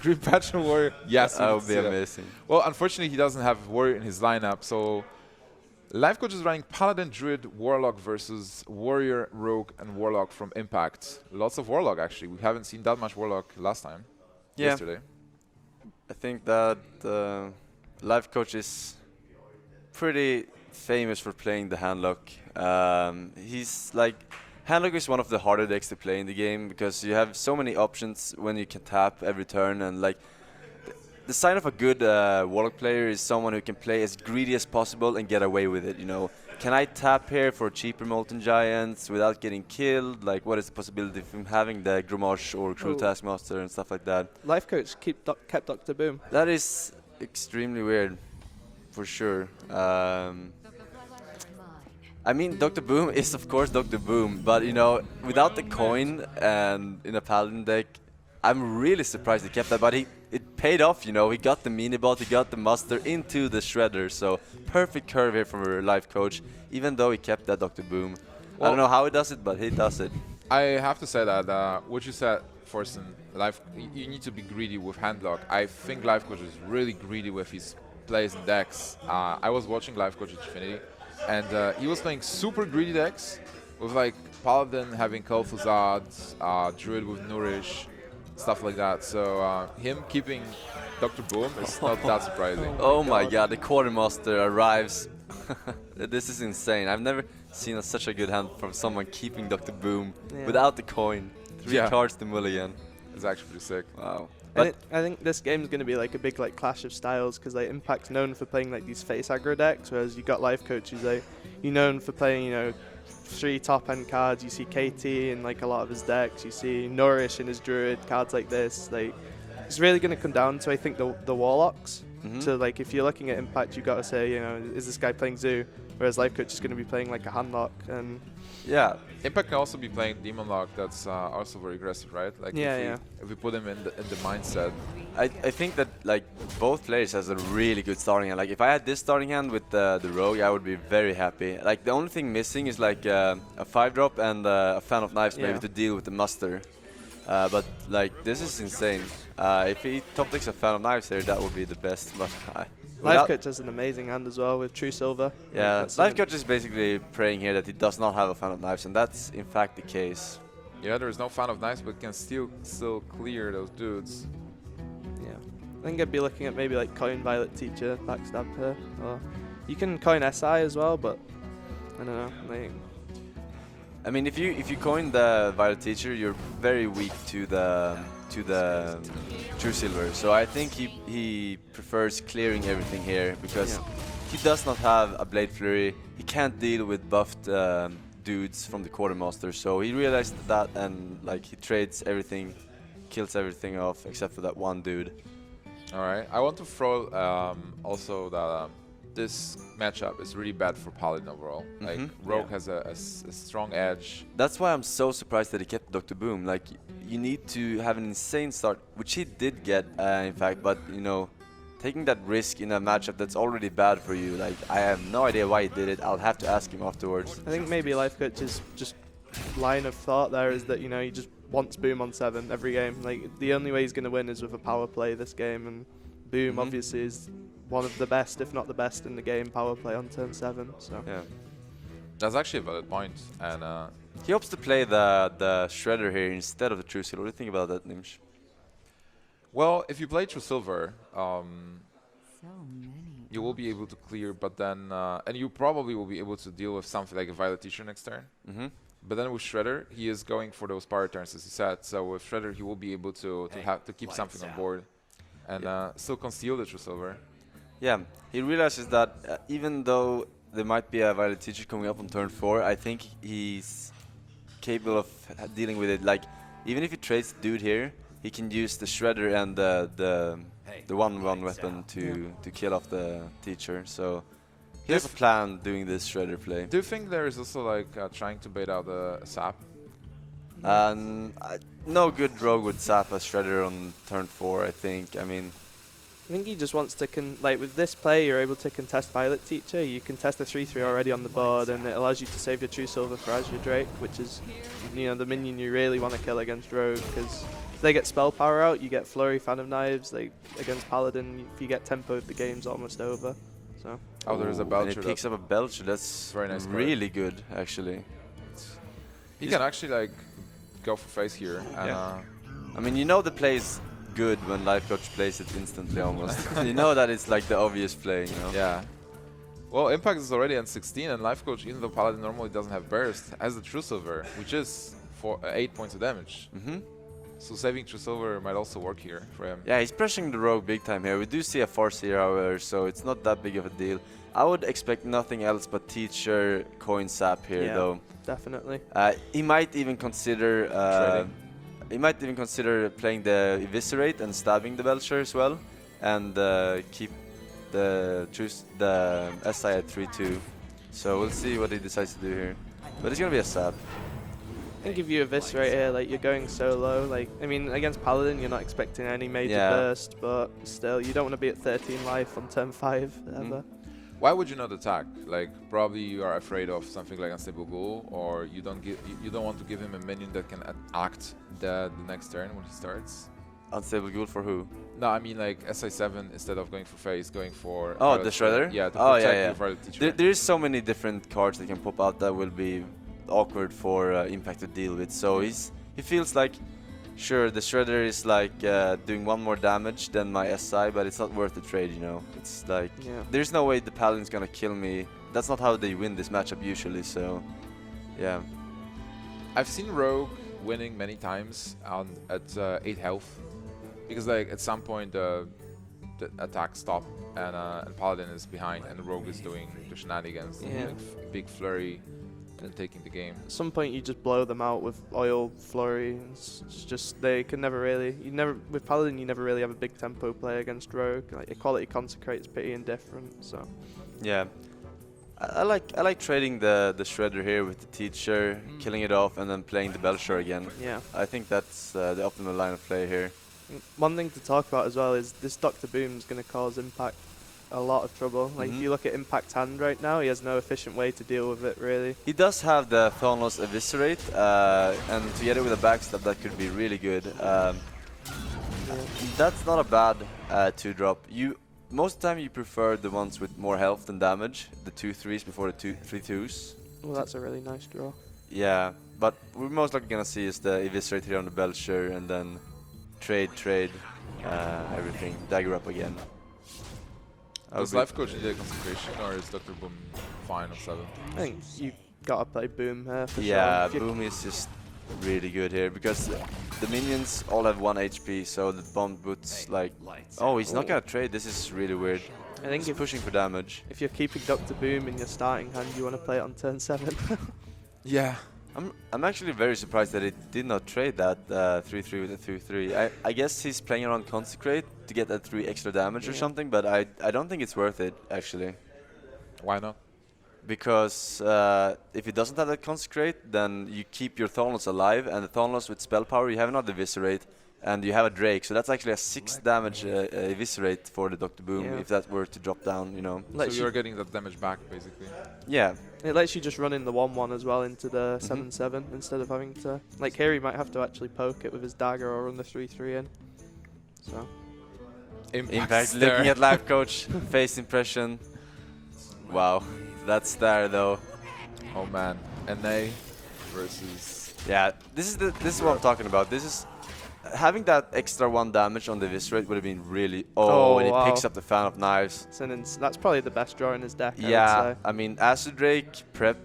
Green Patron Warrior. Yes, That would be amazing. Well, unfortunately, he doesn't have Warrior in his lineup, so Lifecoach is running Paladin, Druid, Warlock versus Warrior, Rogue, and Warlock from Impact. Lots of Warlock, actually. We haven't seen that much Warlock last time, yesterday. I think that Lifecoach is pretty famous for playing the handlock. He's like handlock is one of the harder decks to play in the game because you have so many options when you can tap every turn, and like the sign of a good Warlock player is someone who can play as greedy as possible and get away with it. You know, can I tap here for cheaper Molten Giants without getting killed? Like, what is the possibility of him having the Gromage or Cruel Taskmaster and stuff like that? Lifecoach kept Dr. Boom. That is extremely weird, for sure. I mean, Dr. Boom is of course Dr. Boom, but you know, without the coin and in a Paladin deck, I'm really surprised he kept that. But it paid off, you know. He got the mini-bot, he got the muster into the shredder, so perfect curve here from our Lifecoach, even though he kept that Dr. Boom. Well, I don't know how he does it, but he does it. I have to say that what you said, Forsen, you need to be greedy with handlock. I think Lifecoach is really greedy with his plays and decks. I was watching Lifecoach at Infinity, and he was playing super greedy decks with like Paladin having Kel'Thuzad, Druid with Nourish, stuff like that. So him keeping Dr. Boom is not that surprising. Oh my god, the Quartermaster arrives. This is insane. I've never seen such a good hand from someone keeping Dr. Boom without the coin. 3 cards to mulligan. It's actually pretty sick. Wow. And I think this game's going to be like a big like clash of styles because like Impact's known for playing like these face aggro decks, whereas you got Lifecoach who's like you're known for playing 3 top end cards. You see KT in like a lot of his decks. You see Nourish in his Druid, cards like this. Like it's really going to come down to I think the Warlocks. So like if you're looking at Impact, you got to say is this guy playing Zoo, whereas Lifecoach is going to be playing like a handlock and. Yeah, Impact can also be playing Demon Lock. That's also very aggressive, right? Like if we put him in the mindset. I think that like both players has a really good starting hand. Like if I had this starting hand with the Rogue, I would be very happy. Like the only thing missing is like a 5-drop and a Fan of Knives maybe to deal with the muster. But like this is insane. If he top decks a Fan of Knives here, that would be the best. But Lifecoach has an amazing hand as well with True Silver. Yeah, Lifecoach is basically praying here that he does not have a Fan of Knives, and that's in fact the case. Yeah, there is no Fan of Knives, but can still clear those dudes. Yeah, I think I'd be looking at maybe like coin Violet Teacher, backstab her, or you can coin SI as well, but I don't know. Like, I mean, if you coin the Violet Teacher, you're very weak to the True Silver. So I think he prefers clearing everything here because he does not have a Blade Flurry. He can't deal with buffed dudes from the Quartermaster. So he realized that and like he trades everything, kills everything off except for that one dude. All right. I want to throw also that this matchup is really bad for Paladin overall. Like Rogue has a strong edge. That's why I'm so surprised that he kept Dr. Boom. Like you need to have an insane start, which he did get in fact, but taking that risk in a matchup that's already bad for you, like I have no idea why he did it. I'll have to ask him afterwards. I think maybe Lifecoach's just line of thought there is that he just wants Boom on 7 every game. Like the only way he's going to win is with a power play this game, and Boom obviously is one of the best, if not the best in the game, power play on turn 7. So yeah, that's actually a valid point. And he hopes to play the Shredder here instead of the True Silver. What do you think about that, Nimsh? Well, if you play True Silver, you will be able to clear, but then and you probably will be able to deal with something like a Violet Teacher next turn. But then with Shredder, he is going for those power turns, as he said. So with Shredder, he will be able to keep something on board and still conceal the True Silver. Yeah, he realizes that even though there might be a Violet Teacher coming up on turn 4, I think he's capable of dealing with it. Like, even if he trades the dude here, he can use the Shredder and the 1/1 weapon to kill off the Teacher. So he has a plan doing this Shredder play. Do you think there is also like trying to bait out a sap? No good rogue would sap a Shredder on turn 4, I think. I mean, I think he just wants to like with this play, you're able to contest Violet Teacher. You contest the 3/3 already on the board, and it allows you to save your True Silver for Azure Drake, which is, you know, the minion you really want to kill against Rogue, because if they get spell power out, you get Flurry, Fan of Knives. Like against Paladin, if you get tempoed, the game's almost over. So. Oh, there is a And Belcher. it picks up a Belcher. That's Very nice card. really good, actually. He can actually like go for face here. And, Yeah. I mean, you know the play is good when Lifecoach plays it instantly almost. You know that it's like the obvious play, you know? yeah. Well, Impact is already on 16, and Lifecoach, even though Paladin normally doesn't have burst, has the True Silver, which is for 8 points of damage. So saving True Silver might also work here for him. Yeah, he's pressuring the Rogue big time here. We do see a Force here, however, so it's not that big of a deal. I would expect nothing else but Teacher, Coin Sap here, Yeah. though. Definitely. He might even consider playing the Eviscerate and stabbing the Belcher as well, and keep the SI at 3/2. So we'll see what he decides to do here. But it's gonna be a stab. I think if you Eviscerate here, like you're going so low. Like I mean, against Paladin, you're not expecting any major Yeah. burst, but still, you don't want to be at 13 life on turn 5 ever. Why would you not attack? Like probably you are afraid of something like Unstable Ghoul, or you don't want to give him a minion that can act the next turn when he starts. Unstable Ghoul for who? No, I mean like SI7 instead of going for face, going for. Oh, the Shredder? Yeah, to Oh, protect yeah, your Violet Teacher. There's so many different cards that can pop out that will be awkward for Impact to deal with. So he feels like, sure, the Shredder is like doing 1 more damage than my SI, but it's not worth the trade, you know. It's like, Yeah. there's no way the Paladin's gonna kill me. That's not how they win this matchup usually, so yeah. I've seen Rogue winning many times at 8 health, because like at some point the attack stop and Paladin is behind and Rogue is doing the shenanigans, Yeah. like big flurry and taking the game. At some point, you just blow them out with oil flurry. It's just they can never really. With Paladin, you never really have a big tempo play against Rogue. Like Equality Consecrate's pretty indifferent. So Yeah. I like trading the Shredder here with the Teacher, killing it off, and then playing the Belcher again. yeah. I think that's the optimal line of play here. One thing to talk about as well is this Dr. Boom's going to cause Impact a lot of trouble. Like if you look at Impact's hand right now, he has no efficient way to deal with it really. He does have the Thanos Eviscerate, and together with a backstab, that could be really good. That's not a bad 2-drop. Most of the time you prefer the ones with more health than damage, the 2/3s before the 3/2s. Well, that's a really nice draw. Yeah, but we're most likely gonna see is the Eviscerate here on the Belcher, and then trade, everything, dagger up again. Does Lifecoach need a concentration, or is Dr. Boom fine on 7? I think you gotta play Boom here for Yeah, sure. Boom is just really good here because the minions all have 1 HP, so the bomb boots like. Oh, he's not gonna trade. This is really weird. I think He's pushing for damage. if you're keeping Dr. Boom in your starting hand, you want to play it on turn 7. Yeah. I'm actually very surprised that it did not trade that 3/3 with a 2/3. I guess he's playing around Consecrate to get that 3 extra damage or something, but I don't think it's worth it actually. Why not? Because if it doesn't have that Consecrate, then you keep your Thanos alive, and the Thanos with spell power, you have another Eviscerate, and you have a Drake, so that's actually a 6 damage Eviscerate for the Dr. Boom, Yeah. if that were to drop down, you know. So you're getting that damage back, basically. Yeah. It lets you just run in the 1/1 as well into the 7/7 instead of having to. Like here, he might have to actually poke it with his dagger or run the 3/3 in. So. Impact looking at Lifecoach, face impression. Wow, that's there though. Oh man, NA versus. Yeah, this is what I'm talking about. This is having that extra 1 damage on the Eviscerate would have been really. Oh, and wow. it picks up the Fan of Knives. That's probably the best draw in his deck. I would Yeah, say. I mean Acid Drake prep,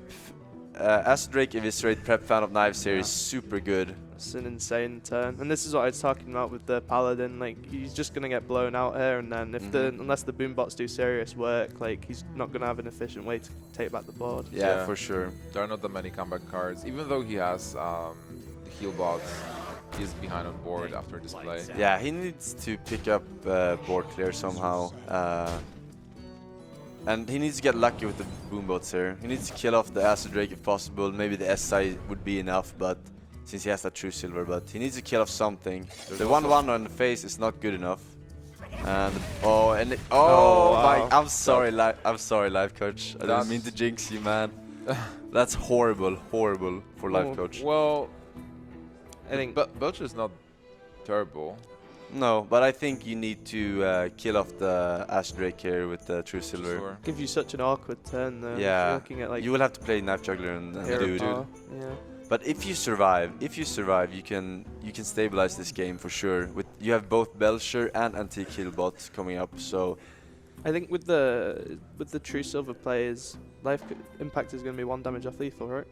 Acid Drake Eviscerate prep Fan of Knives here is super good. It's an insane turn, and this is what I was talking about with the Paladin. Like he's just gonna get blown out here, and then if unless the boombots do serious work, like he's not gonna have an efficient way to take back the board. Yeah, for sure. There are not that many comeback cards, even though he has the heal box. He's behind on board after this play. Yeah, he needs to pick up board clear somehow. And he needs to get lucky with the boombots here. He needs to kill off the Acid Drake if possible. Maybe the SI would be enough, but since he has that True Silver, but he needs to kill off something. The 1/1 on the face is not good enough. And Oh, my! wow. I'm sorry, I'm sorry, Lifecoach. I didn't mean to jinx you, man. That's horrible for Lifecoach. Well, I think Belcher's not terrible. No, but I think you need to kill off the Ash Drake here with the True Silver. Sure. give you such an awkward turn though. If Yeah, you're looking at like you will have to play Knife Juggler and hero Dude. power. Yeah. But if you survive, you can stabilize this game for sure. With you have both Belcher and Antique Killbot coming up, so I think with the true silver players, life impact is going to be 1 damage off lethal, right?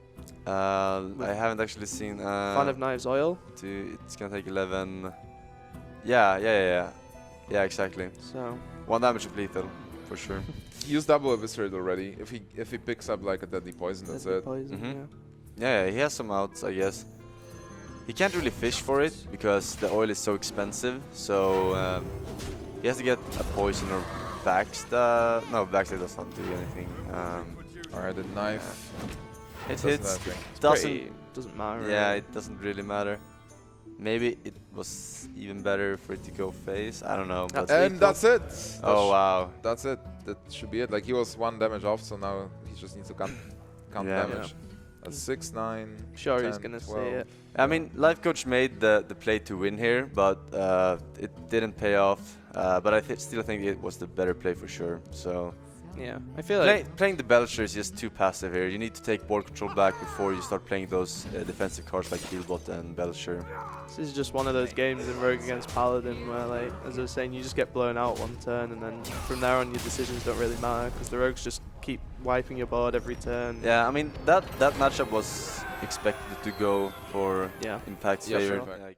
I haven't actually seen. Fan of Knives oil. It's gonna take 11. Yeah, exactly. So 1 damage of lethal, for sure. Use double eviscerate already. If he picks up like a deadly poison, that's deadly it. poison, Mhm. Yeah, he has some outs, I guess. He can't really fish for it because the oil is so expensive. So he has to get a poison or backstab. No, backstab does not do anything. Alright, the knife. It doesn't hits. that thing. Doesn't matter. Yeah, really. it doesn't really matter. Maybe it was even better for it to go face. I don't know. But And that's it. oh wow. That's it. That should be it. Like he was 1 damage off, so now he just needs to count Yeah. damage. That's 6, 9. Sure, 10, he's gonna 12. see it. I mean, Lifecoach made the play to win here, but it didn't pay off. But I still think it was the better play for sure. So Yeah, I feel like playing the Belcher is just too passive here. You need to take board control back before you start playing those defensive cards like Killbot and Belcher. this is just one of those games in Rogue against Paladin where, like, as I was saying, you just get blown out 1 turn, and then from there on your decisions don't really matter because the Rogues just keep wiping your board every turn. Yeah, I mean that matchup was expected to go for Yeah. Impact's Yeah, favor. sure. Like,